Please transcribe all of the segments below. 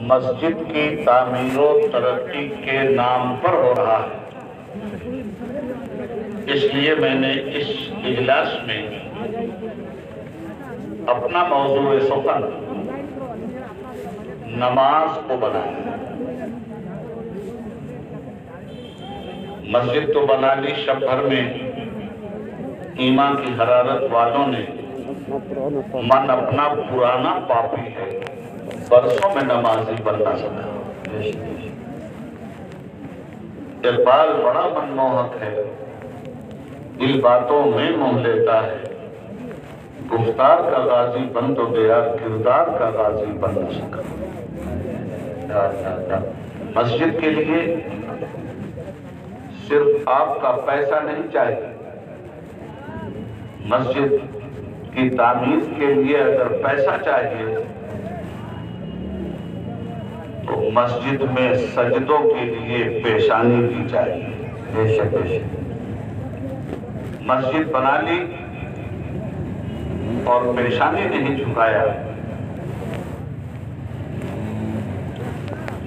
مسجد کی تعمیر و ترقی کے نام پر ہو رہا ہے، اس لیے میں نے اس اجلاس میں اپنا موضوع سخن نماز کو بنایا۔ مسجد تو بنا لی، شب بھر میں ایمان کی حرارت والوں نے من اپنا پرانا پاپی ہے، برسوں میں نمازی بننا سکا۔ اقبال بڑا منموہک ہے، دل باتوں میں موہ لیتا ہے، گفتار کا غازی بن تو گیا، کردار کا غازی بن نہ سکا۔ مسجد کے لیے صرف آپ کا پیسہ نہیں چاہیے، مسجد کی تعمیر کے لیے اگر پیسہ چاہیے تو مسجد میں سجدوں کے لیے پیشانی بھی چاہیے۔ بے شک مسجد بنا لی اور پیشانی نہیں جھکایا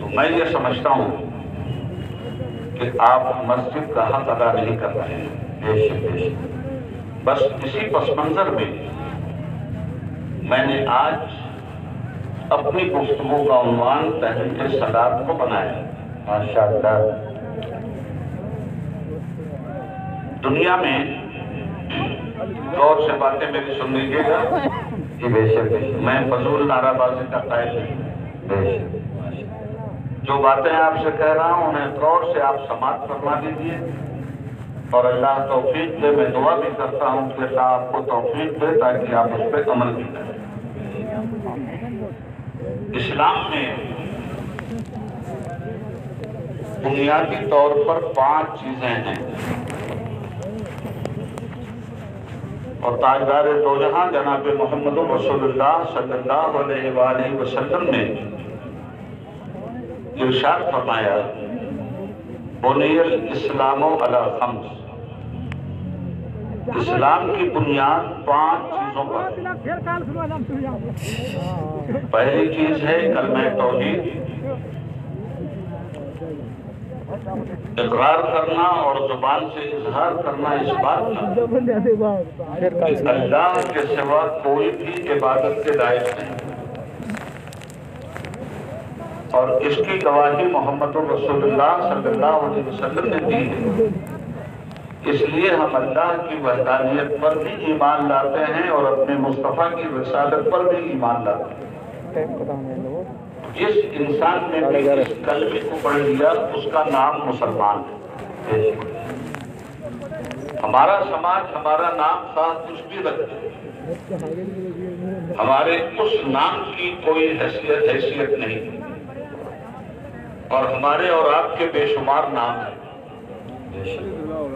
تو میں یہ سمجھتا ہوں کہ آپ مسجد کا حق ادا نہیں کر رہے ہیں۔ بے شک بس اسی پس منظر میں میں نے آج اپنی گفتگو کا عنوان تحریک صلات کو بنایا۔ ماشاءاللہ دنیا میں غور سے باتیں میری سن لیجیے گا، بے شک میں فضول نعرہ بازی کا قائل نہیں، جو باتیں آپ سے کہہ رہا ہوں انہیں غور سے آپ سماعت فرما دیجیے، اور اللہ توفیق دے۔ میں دعا بھی کرتا ہوں کہ اللہ آپ کو توفیق دے تاکہ آپ اس پہ عمل بھی کریں۔ اسلام میں بنیادی طور پر 5 چیزیں ہیں، اور تاجدار دو جہاں جناب محمد رسول اللہ صلی اللہ علیہ وآلہ وسلم نے ارشاد فرمایا، بنی الاسلام علی 5، اسلام کی بنیاد 5 چیزوں پر۔ پہلی چیز ہے کلمہ توحید، اقرار کرنا اور زبان سے اظہار کرنا اس بات کا اللہ کے سوا کوئی بھی عبادت کے لائق نہیں، اور اس کی گواہی محمد رسول اللہ صلی اللہ علیہ وسلم نے دی ہے۔ اس لیے ہم اللہ کی وحدانیت پر بھی ایمان لاتے ہیں اور اپنے مصطفیٰ کی رسالت پر بھی ایمان لاتے ہیں۔ جس انسان نے بھی اس کلمے کو پڑھ لیا اس کا نام مسلمان ہے۔ ہمارا سماج ہمارا نام ساتھ کچھ بھی رکھتے، ہمارے اس نام کی کوئی حیثیت نہیں، اور ہمارے اور آپ کے بے شمار نام ہیں۔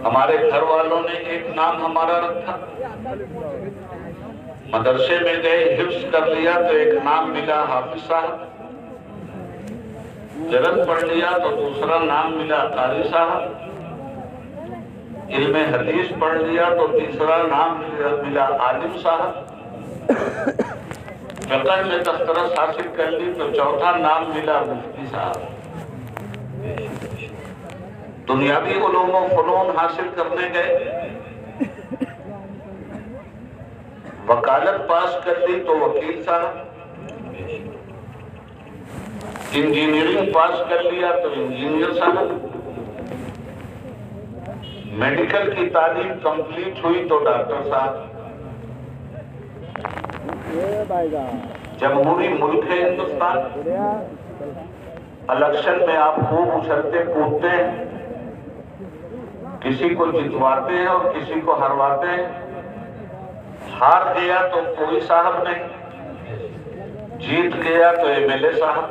ہمارے گھر والوں نے ایک نام ہمارا رکھا، مدرسے میں گئے حفظ کر لیا تو ایک نام ملا حافظ صاحب، جرد پڑھ لیا تو دوسرا نام ملا قاری صاحب، علم حدیث پڑھ لیا تو تیسرا نام ملا عالم صاحب، فقہ میں دسترس حاصل کر لی تو چوتھا نام ملا مفتی صاحب، دنیاوی علوم و فنون حاصل کرنے گئے، وکالت پاس کر لی تو وکیل صاحب، انجینئرنگ پاس کر لیا تو انجینئر صاحب، میڈیکل کی تعلیم کمپلیٹ ہوئی تو ڈاکٹر صاحب۔ جمہوری ملک ہے ہندوستان، الیکشن میں آپ خوب اچھلتے کودتے ہیں، کسی کو جتواتے ہیں اور کسی کو ہرواتے ہیں، ہار گیا تو کوئی صاحب نہیں، جیت گیا تو ایم ایل اے صاحب،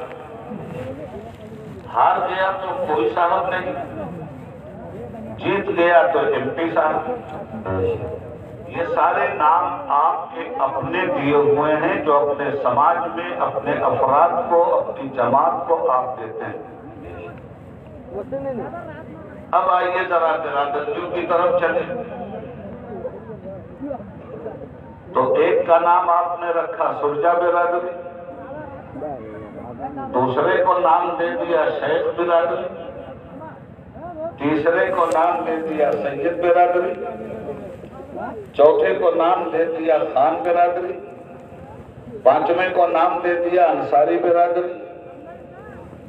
ہار گیا تو کوئی صاحب نہیں، جیت گیا تو ایم پی صاحب۔ یہ سارے نام آپ کے اپنے دیے ہوئے ہیں جو اپنے سماج میں اپنے افراد کو اپنی جماعت کو آپ دیتے ہیں۔ اب آئیے ذرا برادریوں کی طرف چلیں تو ایک کا نام آپ نے رکھا سرجا برادری، दूसरे को नाम दे दिया शेख बिरादरी, तीसरे को नाम दे दिया सैयद बिरादरी, चौथे को नाम दे दिया खान बिरादरी, पांचवें को नाम दे दिया अंसारी बिरादरी,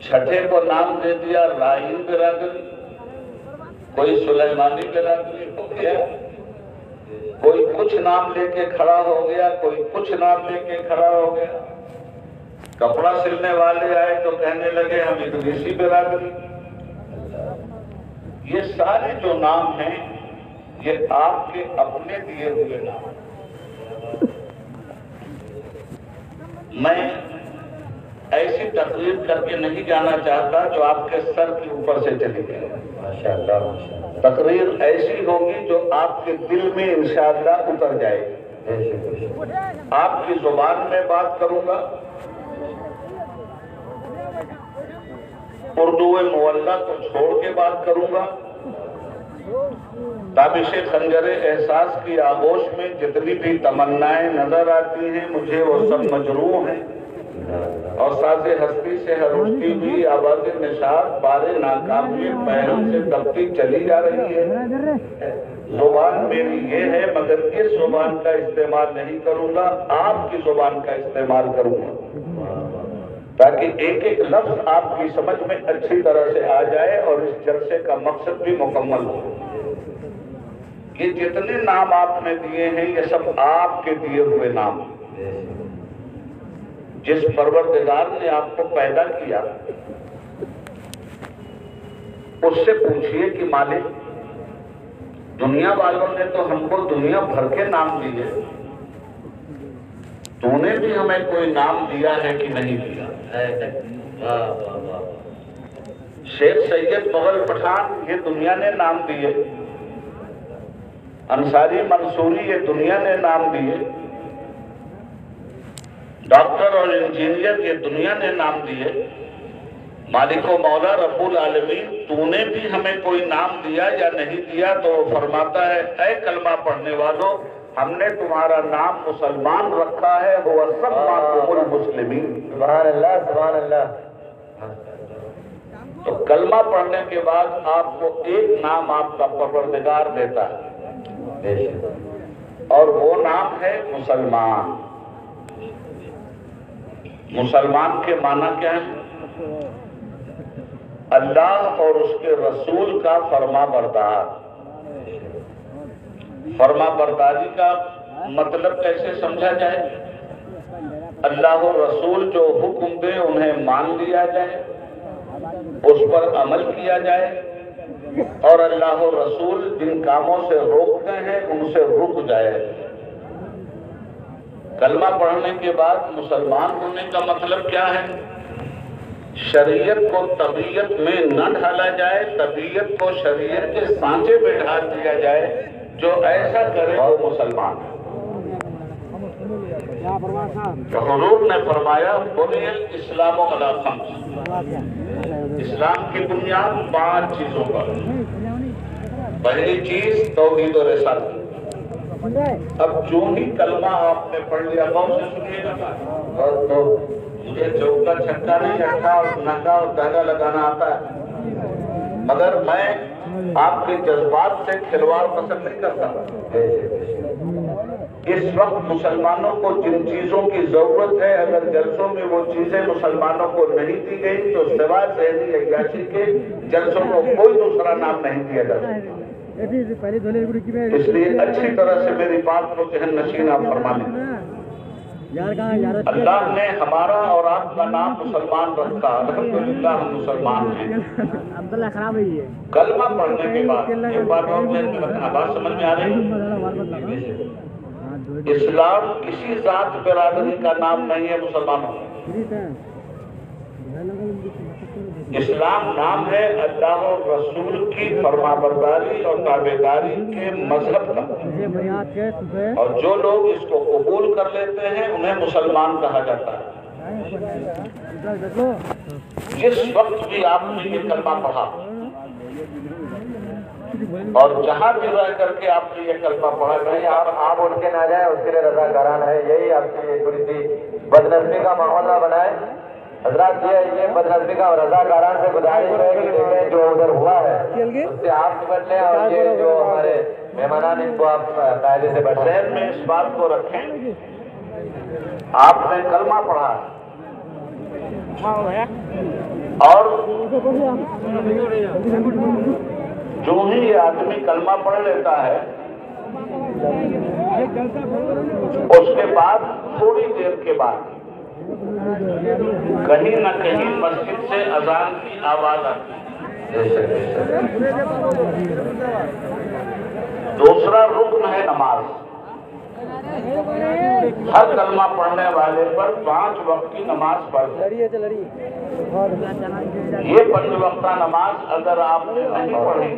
छठे को नाम दे दिया राही बिरादरी, कोई सुलेमानी बिरादरी हो गया, कोई कुछ नाम लेके खड़ा हो गया, कोई कुछ नाम लेके खड़ा हो गया। कपड़ा सिलने वाले आए तो कहने लगे हम इदरीसी बिरादरी। ये सारे जो नाम हैं ये आपके अपने दिए हुए नाम। मैं ऐसी तकरीर करके नहीं जाना चाहता जो आपके सर के ऊपर से चली जाए। माशाअल्लाह। तकरीर ऐसी होगी जो आपके दिल में इंशाअल्लाह उतर जाएगी। आपकी जुबान में बात करूंगा, उर्दू मुवल्ला को छोड़ के बात करूंगा। ताबिशे खंजरे एहसास की आगोश में जितनी भी तमन्नाएं नजर आती हैं मुझे वो सब मजरूह हैं, और साज़े हस्ती से हरूठती हुई आवाज़ निशात बारे नाकामी पैरों से दबती चली जा रही है। जुबान मेरी ये है मगर इस जुबान का इस्तेमाल नहीं करूंगा, आपकी जुबान का इस्तेमाल करूंगा ताकि एक एक लफ्ज आपकी समझ में अच्छी तरह से आ जाए और इस जलसे का मकसद भी मुकम्मल हो। ये जितने नाम आपने दिए हैं ये सब आपके दिए हुए नाम। जिस परवरदिगार ने आपको पैदा किया उससे पूछिए कि मालिक दुनिया वालों ने तो हमको दुनिया भर के नाम दिए, तूने भी हमें कोई नाम दिया है कि नहीं दिया? शेख सैयद मुगल पठान ये दुनिया ने नाम दिए, अंसारी मंसूरी ये दुनिया ने नाम दिए, डॉक्टर और इंजीनियर ये दुनिया ने नाम दिए। मालिको मौला रब्बुल आलमीन तूने भी हमें कोई नाम दिया या नहीं दिया? तो वो फरमाता है ऐ कलमा पढ़ने वालों, हमने तुम्हारा नाम मुसलमान रखा है, हुआ सम्माकुमुल मुस्लिमीन। सुभान अल्लाह, सुभान अल्लाह। तो कलमा पढ़ने के बाद आपको एक नाम आपका परवरदिगार देता है और वो नाम है मुसलमान। मुसलमान के माना क्या है? अल्लाह और उसके रसूल का फर्मा बरदार। फर्मा बरदारी का मतलब कैसे समझा जाए? अल्लाह और रसूल जो हुक्म दे उन्हें मान लिया जाए, उस पर अमल किया जाए, और अल्लाह और रसूल जिन कामों से रोकते हैं उनसे रुक जाए। कलमा पढ़ने के बाद मुसलमान होने का मतलब क्या है? शरीयत को तबीयत में न ढाला जाए, तबीयत को शरीयत के सांचे में ढाल दिया जाए। जो ऐसा करे वो मुसलमान है। तो हुजूर ने फरमाया बुनियल इस्लामो अला खम्स, इस्लाम की बुनियाद 5 चीजों पर। पहली चीज तौहीद और रिसालत। अब जो ही कलमा आपने पढ़ लिया, कौन से सुनिएगा, और तो मुझे चौका छक्का नहीं अट्ठा और नंगा और धागा लगाना आता है, मगर मैं आपके जज्बात से खिलवाड़ पसंद नहीं करता। इस वक्त मुसलमानों को जिन चीजों की जरूरत है, अगर जलसों में वो चीजें मुसलमानों को नहीं दी गई तो सिवाय सहनी अय्याशी के जलसों को कोई दूसरा नाम नहीं दिया जा सकता। इसलिए अच्छी तरह से मेरी बात को जहन नशीन आप फरमा लें। अल्लाह ने हमारा और आपका नाम मुसलमान रखा, अल्हम्दुलिल्लाह हम मुसलमान हैं। कलमा पढ़ने के बाद एक बात और बात समझ में आ रही? इस्लाम किसी जात बिरादरी का नाम नहीं है मुसलमानों। इस्लाम नाम है अल्लाह और रसूल की फरमाबरदारी और ताबेदारी के मजहब का, और जो लोग इसको कबूल कर लेते हैं उन्हें मुसलमान कहा जाता है। जिस वक्त भी आपने ये कलमा पढ़ा और जहाँ भी रह करके आपने ये कलमा पढ़ा, कहीं आप उठ के ना जाए उसके लिए रज़ाकारान है। यही आपकी थोड़ी सी بدنظمی کا ماحول نہ بنائے. حضرات یہ بدنظمی کا رضاکاران سے گزارش ہے کہ دیکھیں جو ادھر ہوا ہے اس سے آپ نمٹ لیں اور یہ جو ہمارے مہمانان ان کو آپ قاعدے سے بچ لیں. ذہن میں اس بات کو رکھیں، آپ نے کلمہ پڑھا اور جو ہی یہ آدمی کلمہ پڑھ لیتا ہے اس کے بعد تھوڑی دیر کے بعد کہیں نہ کہیں مسجد سے اذان کی آواز آتی ہے. دوسرا رکن ہے نماز. ہر کلمہ پڑھنے والے پر 5 وقت کی نماز فرض ہے. یہ 5 وقتہ نماز اگر آپ نے نہیں پڑھی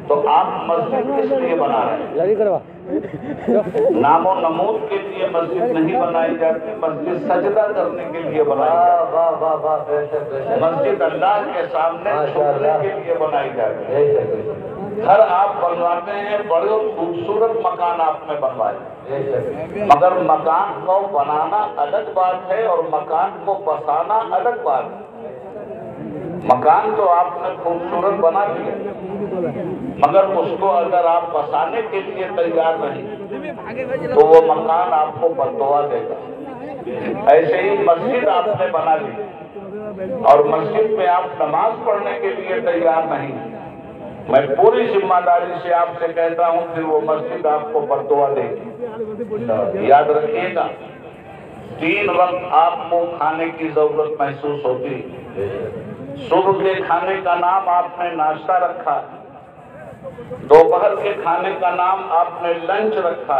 تو آپ مسجد کس لیے بنا رہے ہیں؟ نام و نمود کے لیے مسجد نہیں بنائی جاتی، مسجد سجدہ کرنے کے لیے بنائی جاتی. مسجد اللہ کے سامنے جھکنے کے لیے بنائی جاتی ہے. گھر آپ بنواتے ہیں، بڑے خوبصورت مکان آپ نے بنوائے، مگر مکان کو بنانا الگ بات ہے اور مکان کو بسانا الگ بات ہے. مکان تو آپ نے خوبصورت بنا دیا مگر اس کو اگر آپ بسانے کے لیے تیار نہیں تو وہ مکان آپ کو بددعا دے گا. ایسے ہی مسجد آپ نے بنا لی اور مسجد میں آپ نماز پڑھنے کے لیے تیار نہیں، میں پوری ذمہ داری سے آپ سے کہتا ہوں کہ وہ مسجد آپ کو بددعا دے گی. یاد رکھیے گا 3 وقت آپ کو کھانے کی ضرورت محسوس ہوتی. صبح کے کھانے کا نام آپ نے ناشتہ رکھا، دوپہر کے کھانے کا نام آپ نے لنچ رکھا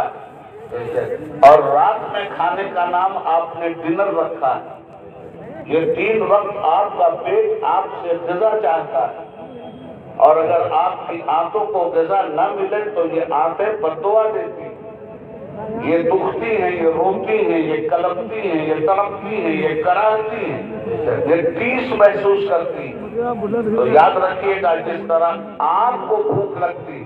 اور رات میں کھانے کا نام آپ نے ڈنر رکھا. یہ 3 وقت آپ کا پیٹ آپ سے غذا چاہتا ہے اور اگر آپ کی آنتوں کو غذا نہ ملے تو یہ آنتیں بددعا دیتی، یہ دکھتی ہیں، یہ روتی ہیں، یہ کلپتی ہیں، یہ تڑپتی ہیں، یہ کراہتی ہیں، یہ ٹیس محسوس کرتی. تو یاد رکھیے گا جس طرح آپ کو بھوک لگتی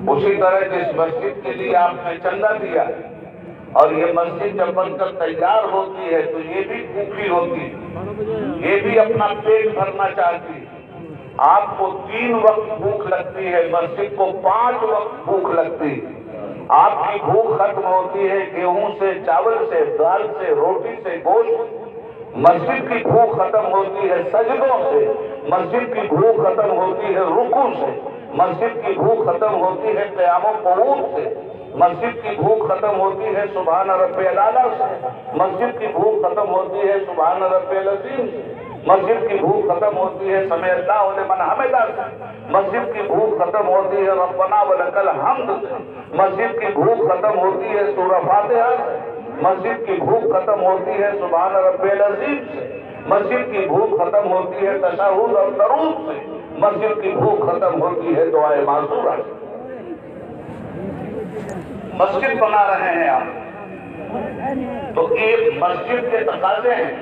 اسی طرح جس مسجد کے لیے آپ نے چندہ دیا اور یہ مسجد جب بن کر تیار ہوتی ہے تو یہ بھی بھوکی ہوتی، یہ بھی اپنا پیٹ بھرنا چاہتی. آپ کو 3 وقت بھوک لگتی ہے، مسجد کو 5 وقت بھوک لگتی. آپ کی بھوک ختم ہوتی ہے گیہوں سے، چاول سے، دال سے، روٹی سے، گوشت. مسجد کی بھوک ختم ہوتی ہے سجدوں سے، مسجد کی بھوک ختم ہوتی ہے رکوع سے، مسجد کی بھوک ختم ہوتی ہے قیام و قعود سے، مسجد کی بھوک ختم ہوتی ہے سبحان ربی الاعلیٰ سے، مسجد کی بھوک ختم ہوتی ہے سبحان ربی العظیم سے، مسجد کی بھوک ختم ہوتی ہے سمع اللہ لمن حمدہ سے، مسجد کی بھوک ختم ہوتی ہے ربنا ولک الحمد سے، مسجد کی بھوک ختم ہوتی ہے سورہ فاتحہ سے، مسجد کی بھوک ختم ہوتی ہے سبحان ربی العظیم سے، مسجد کی بھوک ختم ہوتی ہے تشہد اور درود سے، مسجد کی بھوک ختم ہوتی ہے دعائے معذورہ سے. مسجد بنا رہے ہیں آپ تو ایک مسجد کے تقاضے ہیں.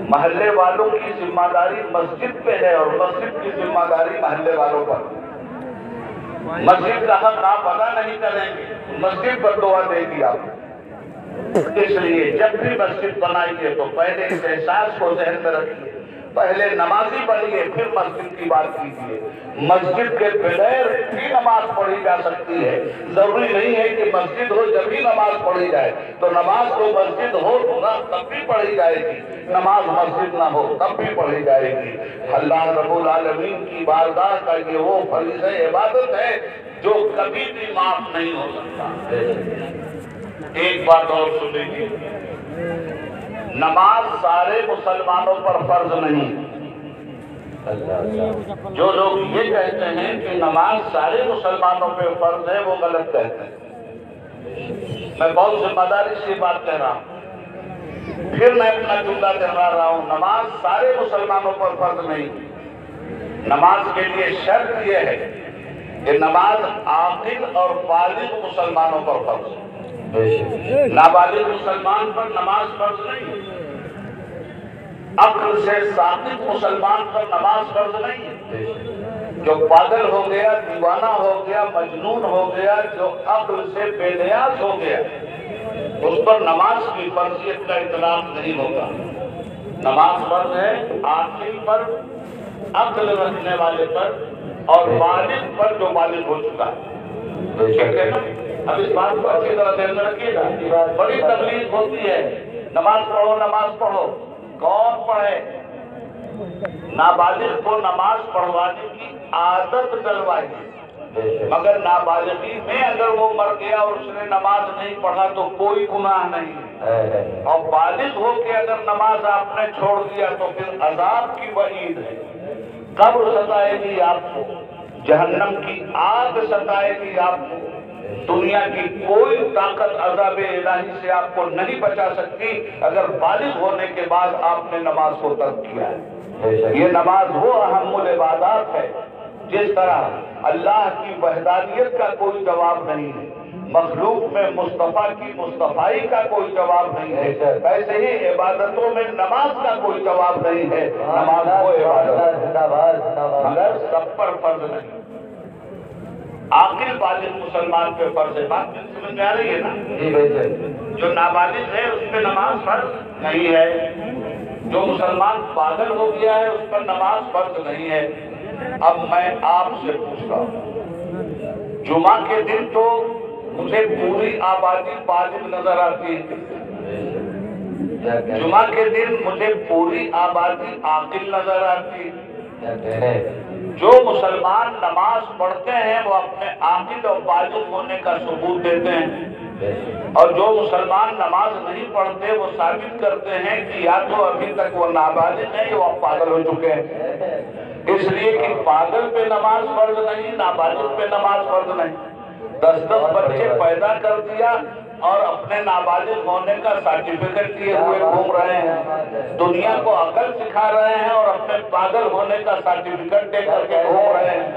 محلے والوں کی ذمہ داری مسجد پہ ہے اور مسجد کی ذمہ داری محلے والوں پر. مسجد کا حق آپ ادا نہیں کریں گے، مسجد بددعا دے گی آپ. اس لیے جب بھی مسجد بنائیے تو پہلے اس احساس کو ذہن میں رکھیے، پہلے نمازی بنیے پھر مسجد کی بات کیجیے. مسجد کے بغیر بھی نماز پڑھی جا سکتی ہے، ضروری نہیں ہے کہ مسجد ہو جب بھی نماز پڑھی جائے. تو نماز تو مسجد ہو تب بھی پڑھی جائے گی، نماز مسجد نہ ہو تب بھی پڑھی جائے گی. اللہ رب العالمین کی بارگاہ کا یہ وہ فریضہ عبادت ہے جو کبھی بھی معاف نہیں ہو سکتا. ایک بات اور سن لیجیے، نماز سارے مسلمانوں پر فرض نہیں. جو لوگ یہ کہتے ہیں کہ نماز سارے مسلمانوں پہ فرض ہے وہ غلط کہتے ہیں. میں بہت ذمہ داری سے بات کہہ رہا ہوں، پھر میں اپنا جملہ دہرا رہا ہوں، نماز سارے مسلمانوں پر فرض نہیں. نماز کے لیے شرط یہ ہے کہ نماز عاقل اور بالغ مسلمانوں پر فرض ہے. نابالغ مسلمان پر نماز فرض نہیں، عقل سے ساقط مسلمان پر نماز فرض نہیں ہے. جو پاگل ہو گیا، دیوانہ ہو گیا، مجنون ہو گیا، جو عقل سے بے نیاز ہو گیا اس پر نماز کی فرضیت کا اطلاق نہیں ہوتا. نماز فرض ہے عاقل پر، عقل رکھنے والے پر اور بالغ پر جو بالغ ہو چکا ہے. ٹھیک ہے نا؟ اب اس بات کو اچھی طرح ذہن میں رکھیے گا. بڑی تبلیغ ہوتی ہے نماز پڑھو نماز پڑھو. کون پڑھے؟ نابالغ کو نماز پڑھوانے کی عادت ڈلوائیے، مگر نابالغی میں اگر وہ مر گیا اور اس نے نماز نہیں پڑھا تو کوئی گناہ نہیں. اور بالغ ہو کے اگر نماز آپ نے چھوڑ دیا تو پھر عذاب کی وعید ہے. قبر ستائے گی آپ کو، جہنم کی آگ ستائے گی آپ کو. دنیا کی کوئی طاقت عذاب الہی سے آپ کو نہیں بچا سکتی اگر بالغ ہونے کے بعد آپ نے نماز کو ترک کیا ہے. یہ نماز وہ اہم العبادات ہے جس طرح اللہ کی وحدانیت کا کوئی جواب نہیں ہے، مخلوق میں مصطفیٰ کی مصطفائی کا کوئی جواب نہیں ہے، ایسے ہی عبادتوں میں نماز کا کوئی جواب نہیں ہے. نماز وہ عبادت مگر سب پر فرض نہیں. عاقل بالغ مسلمان پہ فرض ہے. بات سمجھ میں آ رہی ہے نا؟ جو نابالغ ہے اس پہ نماز فرض نہیں ہے. جو مسلمان پاگل ہو گیا ہے اس پر نماز فرض نہیں ہے. اب میں آپ سے پوچھتا ہوں، جمعہ کے دن تو مجھے پوری آبادی بالغ نظر آتی ہے، جمعہ کے دن مجھے پوری آبادی عاقل نظر آتی ہے. جو مسلمان نماز پڑھتے ہیں وہ اپنے عاقل اور بالغ ہونے کا ثبوت دیتے ہیں، اور جو مسلمان نماز نہیں پڑھتے وہ ثابت کرتے ہیں کہ یا تو ابھی تک وہ نابالغ ہیں یا وہ پاگل ہو چکے ہیں. اس لیے کہ پاگل پہ نماز فرض نہیں، نابالغ پہ نماز فرض نہیں. 10 بچے پیدا کر دیا اور اپنے نابالغ ہونے کا سرٹیفکیٹ لیے ہوئے گھوم رہے ہیں، دنیا کو عقل سکھا رہے ہیں اور اپنے پاگل ہونے کا سرٹیفکیٹ دے کر کے گھوم رہے ہیں.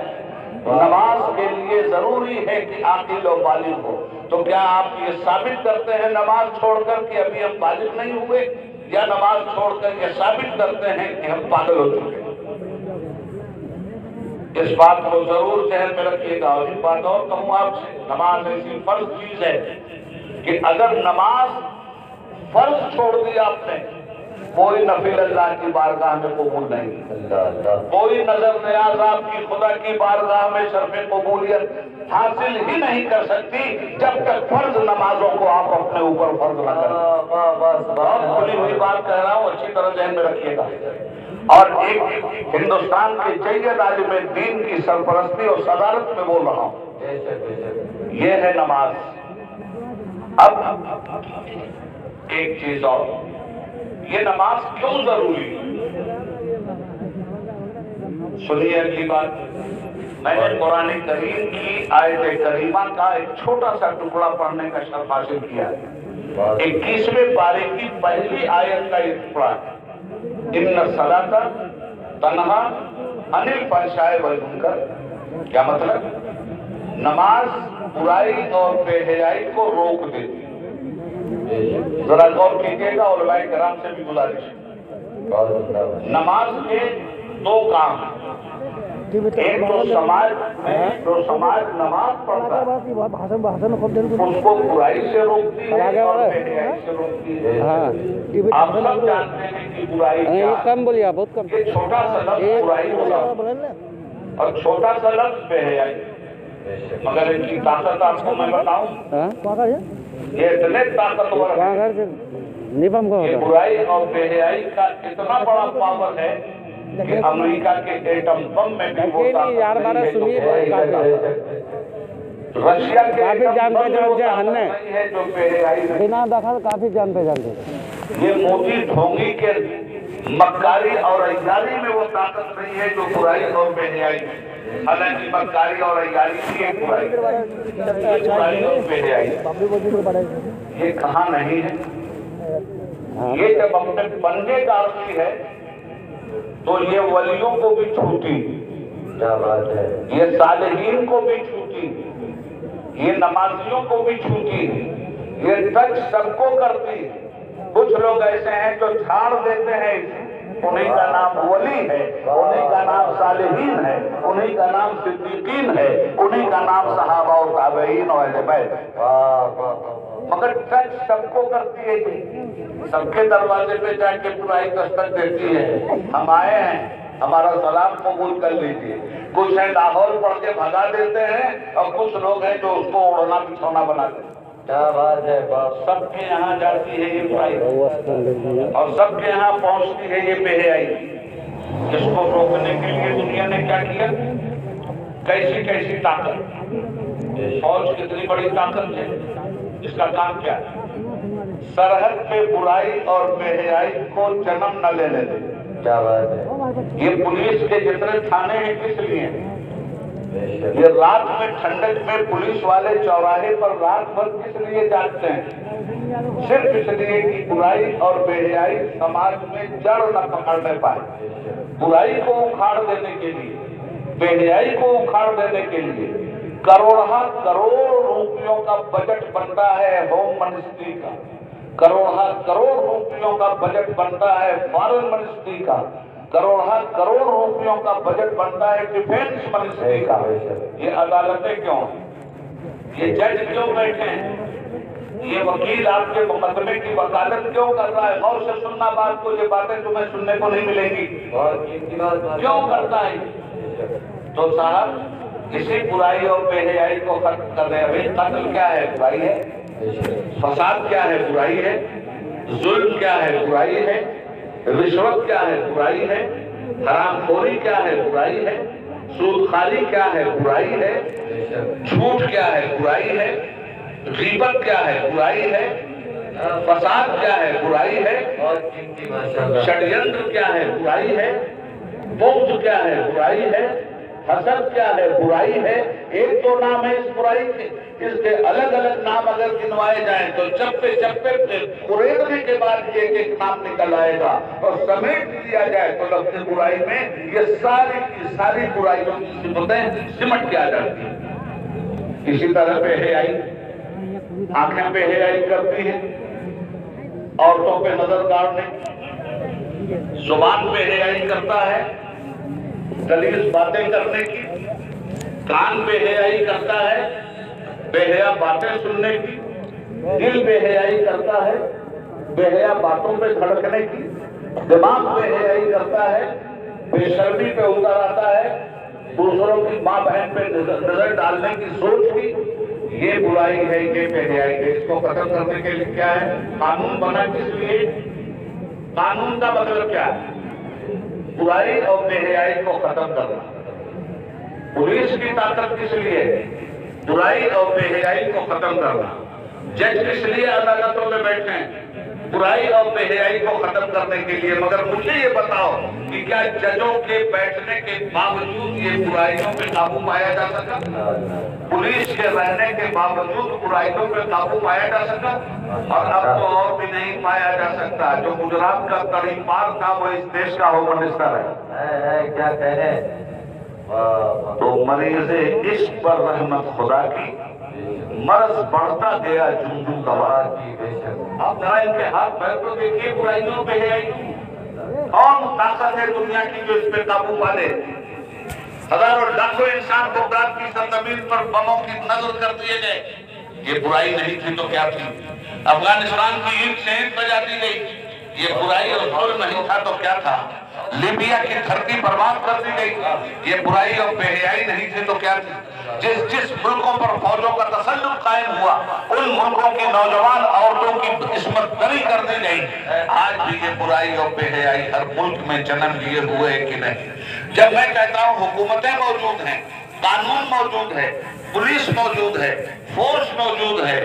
نماز کے لیے ضروری ہے کہ عاقل و بالغ ہو. تو کیا آپ یہ ثابت کرتے ہیں نماز چھوڑ کر کہ ابھی ہم بالغ نہیں ہوئے، یا نماز چھوڑ کر یہ ثابت کرتے ہیں کہ ہم پاگل ہو چکے ہیں؟ اس بات کو ضرور ذہن میں رکھیے گا. اور ایک بات اور کہوں آپ سے، نماز ایسی فرض چیز ہے کہ اگر نماز فرض چھوڑ دیا آپ نے، کوئی نفل اللہ کی بارگاہ میں قبول نہیں. کوئی نظر نیاز آپ کی خدا کی بارگاہ میں شرف قبولیت حاصل ہی نہیں کر سکتی جب تک فرض نمازوں کو آپ اپنے اوپر فرض نہ کریں. بہت کھلی ہوئی بات کہہ رہا ہوں، اچھی طرح ذہن میں رکھیے گا. اور ایک ہندوستان کے جید عالم دین کی سرپرستی اور صدارت میں بول رہا ہوں، یہ ہے نماز. اب ایک چیز اور، یہ نماز کیوں ضروری ہے؟ سنیے اگلی بات. میں نے قرآن کریم کی آیت کریمہ کا ایک چھوٹا سا ٹکڑا پڑھنے کا شرف حاصل کیا ہے. 21ویں پارے کی پہلی آیت کا یہ ٹکڑا ہے. ان الصلاۃ تنہا عن الفحشاء والمنکر. کیا مطلب؟ نماز برائی اور بے حیائی کو روک دیتی. ذرا غور کیجیے گا، علماء کرام سے بھی گزارش ہے. نماز کے 2 کام ہیں. ایک تو سماج میں جو سماج نماز پڑھتا ہے اس کو برائی سے روکتی ہے اور بے حیائی سے روکتی ہے. آپ سب جانتے ہیں کہ برائی کیا ہے. یہ چھوٹا سا لفظ برائی ہوگا اور چھوٹا سا لفظ بے حیائی، مگر ان کی طاقت آپ کو میں بتاؤں، یہ اتنے طاقتور ہے. یہ برائی اور بے حیائی کا اتنا بڑا پاور ہے کہ امریکہ کے ایٹم بم میں بھی وہ طاقت نہیں ہے. رشیا کے ایٹم بم میں وہ طاقت نہیں ہے جو بے حیائی ہے. کافی جان پہچان تھے. یہ موٹی ڈھونگی کے مکاری اور عیاری میں وہ طاقت نہیں ہے جو برائی اور بے حیائی میں. حالانکہ مکاری اور عیاری کی ایک برائی اور بے حیائی یہ کہاں نہیں ہے. یہ جب اپنے پنجے کاٹتی ہے تو یہ ولیوں کو بھی چھوٹی، یہ صالحین کو بھی چھوٹی، یہ نمازیوں کو بھی چھوٹی، یہ ٹچ سب کو کرتی. کچھ لوگ ایسے ہیں جو چھاڑ دیتے ہیں، انہیں کا نام ولی ہے، انہیں کا نام صالحین ہے، انہیں کا نام صدیقین ہے، انہیں کا نام صحابہ اور تابعین اور اہل بیت. मगर टच सबको करती है ये, सबके दरवाजे पे जाके बुराई दस्तक देती है। हम आए हैं, हमारा सलाम कबूल कर लीजिए। कुछ है लाहौर पढ़ के भगा देते हैं और कुछ लोग हैं जो उसको ओढ़ना बिछौना बना देते हैं। क्या बात है, बाप। सबके यहाँ जाती है ये बुराई और सबके यहाँ पहुँचती है ये बेहयाई। इसको रोकने के लिए दुनिया ने क्या किया, कैसी कैसी ताकत, फौज कितनी बड़ी ताकत है, इसका काम क्या है, सरहद पे बुराई और बेहयाई को जन्म न लेने दे। क्या बात है। ये पुलिस के जितने थाने हैं किस लिए, ये रात में ठंडक में पुलिस वाले चौराहे पर रात भर किस लिए जागते हैं, सिर्फ इसलिए कि बुराई और बेहयाई समाज में जड़ न पकड़ने पाए। बुराई को उखाड़ देने के लिए, बेहयाई को उखाड़ देने के लिए करोड़ रुपयों का बजट बनता है होम मिनिस्ट्री का, करोड़ रुपयों का बजट बनता है फॉरेन मिनिस्ट्री का, करोड़ रुपयों का बजट बनता है डिफेंस मिनिस्ट्री का। ये अदालतें क्यों हैं, ये जज क्यों बैठे हैं, ये वकील आपके मुकदमे की वकालत क्यों कर रहा है, गौर से सुनना बात को, ये बातें तुम्हें सुनने को नहीं मिलेंगी, क्यों करता है। तो साहब इसी बुराई और बेहयाई को खत्म कर रहे हैं। कत्ल क्या है, बुराई है, फसाद क्या है, बुराई है, जुल्म क्या है, बुराई है, रिश्वत क्या है, बुराई है, हरामखोरी क्या है, बुराई है, सूदखारी क्या है, बुराई है, झूठ क्या है, बुराई है, गीबत क्या है, बुराई है, फसाद क्या है, बुराई है, षड्यंत्र क्या है, बुराई है, बुग़्ज़ क्या है, बुराई है, हसद क्या है, बुराई है। एक तो नाम है इस बुराई के, इसके अलग अलग नाम अगर गिनवाए जाएं तो चप्पे चप्पे कुरेदने के बाद एक एक नाम निकल आएगा और समेट दिया जाए तो लफ्ज़ बुराई में ये सारी की सारी बुराइयों की सिमतें सिमट के आ जाती है। इसी तरह बेहयाई, आंखें बेहयाई करती है, औरतों पे नजर गाड़ने, जुबान बेहयाई करता है, गलीज़ बातें करने की, कान बेहयाई करता है, बेहया बातें सुनने की, दिल बेहयाई करता है, बेहया बातों पे धड़कने की, दिमाग बेहयाई करता है, बेशर्मी पे उतर आता है, दूसरों की माँ बहन पे नजर डालने की सोच की, ये बुराई है, ये बेहयाई है। इसको खत्म करने के लिए क्या है, कानून बना किस लिए, कानून का मतलब क्या है, बुराई और बेहयाई को खत्म करना। पुलिस की ताकत किस लिए, बुराई और बेहयाई को खत्म करना। जज किस लिए अदालतों में बैठे हैं, बुराई और बेहयाई को खत्म करने के लिए। मगर मुझे ये बताओ कि क्या जजों के बैठने के बावजूद ये बुराइयों पे काबू पाया जा सका, पुलिस के रहने के बावजूद बुराइयों पे काबू पाया जा सका, और अब तो और भी नहीं पाया जा सकता। जो गुजरात का तड़ीपार था वो इस देश का होम मिनिस्टर है, क्या कहे। तो मरीज़े इश्क पर रहमत खुदा की, मर्ज बढ़ता गया जुमजुम गवाह की। आप जरा इनके हाथ पैर को देखिए, बुराइयों पे है, कौन ताकत है दुनिया की जो इस पे काबू पा ले। हजारों लाखों इंसान बगदाद की सरजमीन पर बमों की नजर कर दिए गए, ये बुराई नहीं थी तो क्या थी। अफगानिस्तान की ईंट से ईंट बजा दी गई, ये बुराई और जुल्म नहीं था तो क्या था। लीबिया की धरती बर्बाद कर दी गई, ये बुराई और बेहयाई नहीं थी तो क्या थी। जिस मुल्कों पर फौजों का तसल्लुत कायम हुआ, उन मुल्कों की नौजवान औरतों की इस्मत दरी कर दी गई। आज भी ये बुराई और बेहयाई हर मुल्क में जन्म लिए हुए है कि नहीं। जब मैं कहता हूँ हुकूमतें मौजूद हैं, कानून मौजूद है, पुलिस मौजूद है, फोर्स मौजूद है,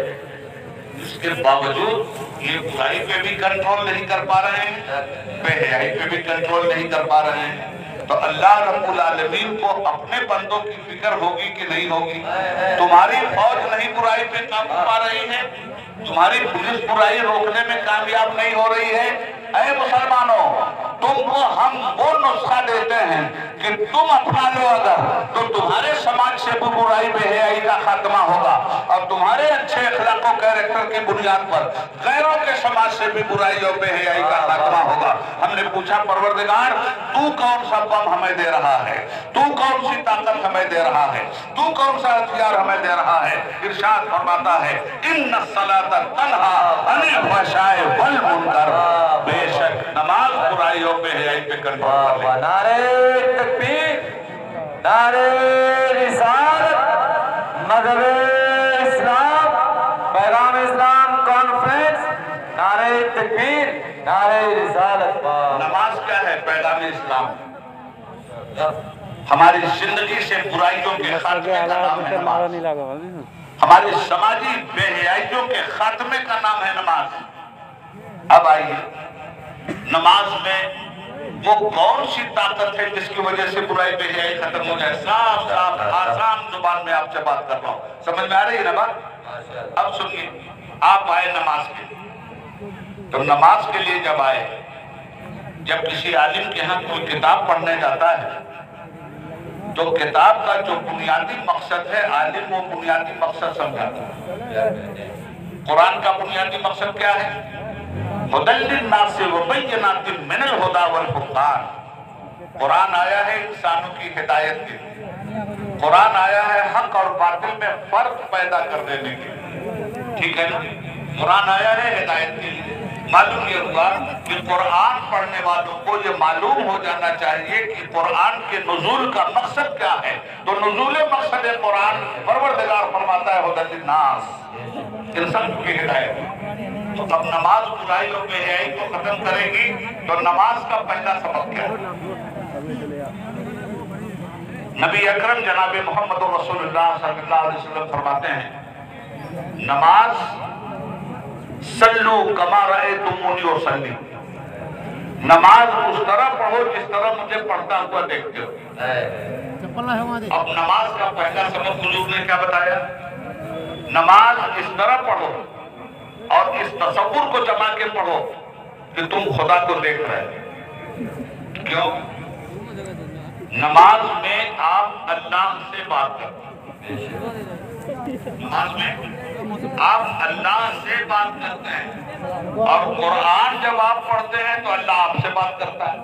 इसके बावजूद ये बुराई पे भी कंट्रोल नहीं कर पा रहे हैं, बेहयाई पे भी कंट्रोल नहीं कर पा रहे हैं, तो अल्लाह रब्बुल आलमीन को अपने बंदों की फिक्र होगी कि नहीं होगी। तुम्हारी फौज नहीं बुराई पे काबू पा रही है, तुम्हारी पुलिस बुराई रोकने में कामयाब नहीं हो रही है। ऐ मुसलमानों, तुमको हम वो नुस्खा देते हैं कि तुम अपना लो अगर, तो तुम्हारे समाज से भी बुराई बेहयाई का खात्मा होगा, और तुम्हारे अच्छे अखलाक कैरेक्टर की बुनियाद पर गैरों के समाज से भी बुराई और बेहयाई का खात्मा होगा। हमने पूछा, परवरदिगार तू कौन सा बम हमें दे रहा है, तू कौन सी ताकत हमें दे रहा है, तू कौन सा हथियार हमें दे रहा है? इरशाद फरमाता है, इन्ना सलाता तन्हा अनिल फहशाए वल मुनकर, बेशक नमाज बुराइयों पे हयाई पे कंट्रोल कर ले। नारे तकबीर, नारे रिसालत, मज़हब इस्लाम, पैगाम इस्लाम कॉन्फ्रेंस, नारे तकबीर, नारे रिसालत। नमाज क्या है? पैगाम इस्लाम। हमारी जिंदगी से बुराइयों के खात्मे का नाम है नमाज। हमारी समाजी बेहयाइयों के खात्मे का नाम है नमाज। अब आइए, नमाज में वो कौन सी ताकत है जिसकी वजह से बुराई बेहयाई खत्म हो जाए? साफ साफ आसान जुबान में आपसे बात कर रहा हूँ, समझ में आ रही है ना बात? अब सुनिए, आप आए नमाज के, तो नमाज के लिए जब आए, जब किसी आलिम के यहाँ कोई किताब पढ़ने जाता है तो किताब का जो बुनियादी मकसद है, आलिम वो बुनियादी मकसद समझाता है। कुरान का बुनियादी मकसद क्या है? हुदल लिन्नास व बय्यिनातिन मिनल हुदा वल फुरकान। कुरान आया है इंसानों की हिदायत के लिए, कुरान आया है हक और बातिल में फर्क पैदा कर देने के लिए, ठीक है ना? कुरान आया है हिदायत के लिए। मालूम ये हुआ कि कुरान पढ़ने वालों को ये मालूम हो जाना चाहिए कि कुरान के नुज़ूल का मकसद क्या है। तो नुज़ूल मकसद कुरान, परवरदिगार फरमाता है हुदल लिन्नास, इंसान की हिदायत। तो अब नमाज बुराई और बेहयाई को खत्म करेगी, तो नमाज का पहला सबक क्या है? नबी अकरम जनाब मोहम्मद रसूलुल्लाह सल्लल्लाहु अलैहि वसल्लम फरमाते हैं, नमाज सल्लू कमा रअयतुमूनी उसल्ली, नमाज उस तरह पढ़ो जिस तरह मुझे पढ़ता हुआ देखते हो। अब नमाज का पहला सबक हुजूर ने क्या बताया? नमाज इस तरह पढ़ो और इस तसव्वुर को जमा के पढ़ो कि तुम खुदा को देख रहे हो। क्यों? नमाज में आप अल्लाह से बात करते हैं, नमाज में आप अल्लाह से बात करते हैं, और कुरान जब आप पढ़ते हैं तो अल्लाह आपसे बात करता है।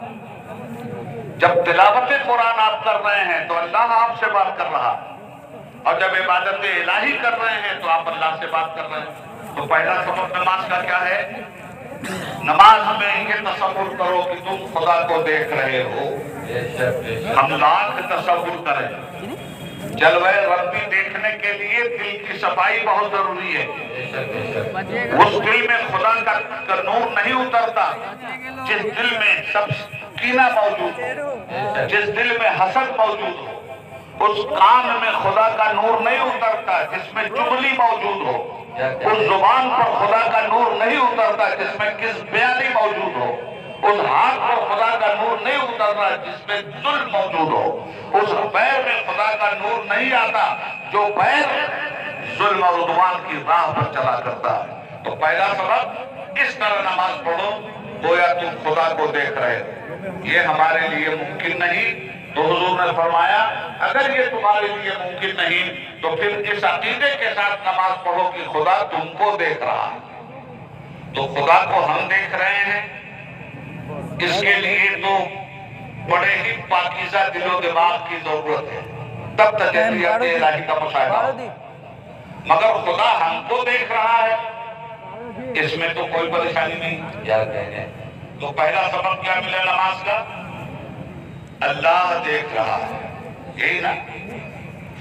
जब तिलावत कुरान आप कर रहे हैं तो अल्लाह आपसे बात कर रहा है, और जब इबादत इलाही कर रहे हैं तो आप अल्लाह से बात कर रहे हैं। तो पहला सबक नमाज का क्या है? नमाज में ये तसव्वुर करो कि तुम खुदा को देख रहे हो। हम लाख तसव्वुर करें, जलवे रब्बी देखने के लिए दिल की सफाई बहुत जरूरी है। उस दिल में खुदा का नूर नहीं उतरता जिस दिल में सब कीना मौजूद हो, जिस दिल में हसद मौजूद हो। उस कान में खुदा का नूर नहीं उतरता जिसमें चुगली मौजूद हो। उस जुबान पर खुदा का नूर नहीं उतरता जिसमें किस बयानी मौजूद हो। उस हाथ पर खुदा का नूर नहीं उतरता जिसमें जुल्म मौजूद हो। उस पैर में खुदा का नूर नहीं आता जो पैर जुल्म और उद्वान की राह पर चला करता है। तो पहला सबक, इस तरह नमाज पढ़ो गोया तुम खुदा को देख रहे हो। ये हमारे लिए मुमकिन नहीं, तो हुजूर ने फरमाया अगर ये तुम्हारे लिए मुमकिन नहीं तो फिर इस अकीदे के साथ नमाज पढ़ो कि खुदा तुमको देख रहा है। तो खुदा को हम देख रहे हैं, इसके लिए तो बड़े ही पाकीज़ा दिलो दिमाग की जरूरत है, तब तजल्लियात इलाही का मुशाहिदा हो। मगर खुदा हमको देख रहा है, इसमें तो कोई परेशानी नहीं। क्या कहने? तो पहला सबक क्या मिला नमाज का? अल्लाह देख रहा है, यही ना।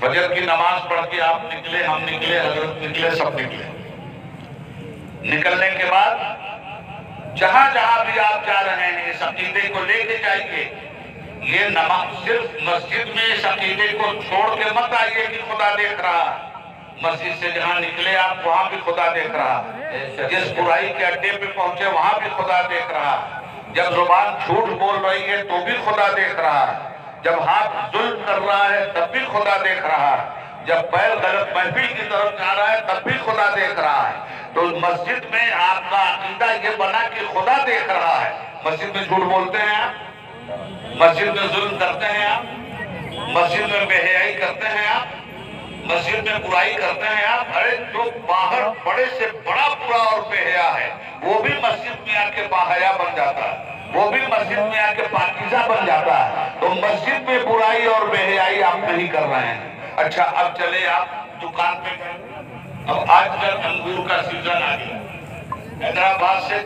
फजर की नमाज पढ़ के आप निकले, हम निकले, हजरत निकले, सब निकले। निकलने के बाद जहां जहां भी आप जा रहे हैं इस अकीदे को लेके जाइए। ये नमाज सिर्फ मस्जिद में इस अकीदे को छोड़ के मत आइए कि खुदा देख रहा। मस्जिद से जहां निकले आप वहां भी खुदा देख रहा। जिस बुराई के अड्डे पे पहुंचे वहां भी खुदा देख रहा। जब जुबान झूठ बोल रही है तो भी खुदा देख रहा है। जब हाथ जुल्म कर रहा है तब भी खुदा देख रहा है। जब पैर गलत महफिल की तरफ जा रहा है तब भी खुदा देख रहा है। तो मस्जिद में आपका अकीदा ये बना कि खुदा देख रहा है। मस्जिद में झूठ बोलते हैं आप, मस्जिद में जुल्म करते हैं आप, मस्जिद में बेहयाई करते हैं आप, मस्जिद में बुराई करते हैं आप। अरे जो बाहर बड़े से बड़ा बुरा और बेहया है वो भी मस्जिद में आके बाहया बन जाता है। وہ بھی مسجد میں آ کے پاکیزہ بن جاتا ہے. تو مسجد میں برائی اور بے حیائی آپ نہیں کر رہے ہیں. اچھا اب چلے آپ دکان پہ. اب آج کل انگور کا سیزن آ گیا. حیدرآباد سے